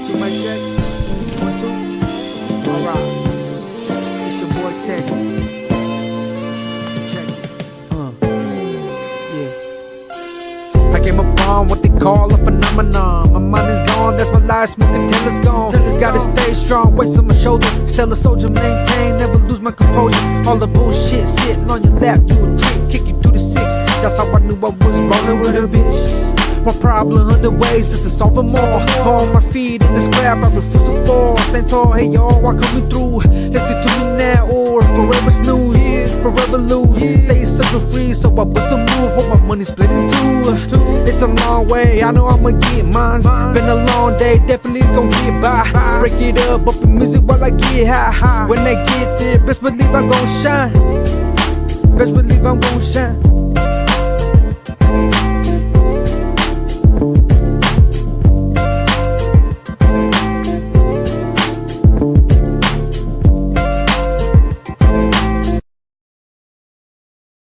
2, mic check. 1, 2. Alright. It's your boy Tech. Check it. Yeah. I came upon what they call a phenomenon. My mind is gone, that's why lies smoke until it's gone. Gotta stay strong, weights on my shoulder. Still a soldier, maintain, never lose my composure. All the bullshit sitting on your lap, you a trick, kick you through the 6. That's how I knew I was rolling with a bitch. One problem, 100 ways just to solve it more. On my feet in the scrap, I refuse to fall. Stand tall, hey y'all, why coming through? Listen to me now or forever snooze, forever lose. Stay circle free, so I bust a move. Hope my money split in two. It's a long way, I know I'ma get mine. Been a long day, definitely gon' get by. Break it up, up the music while I get high. When I get there, best believe I'm gon' shine. Best believe I'm gon' shine.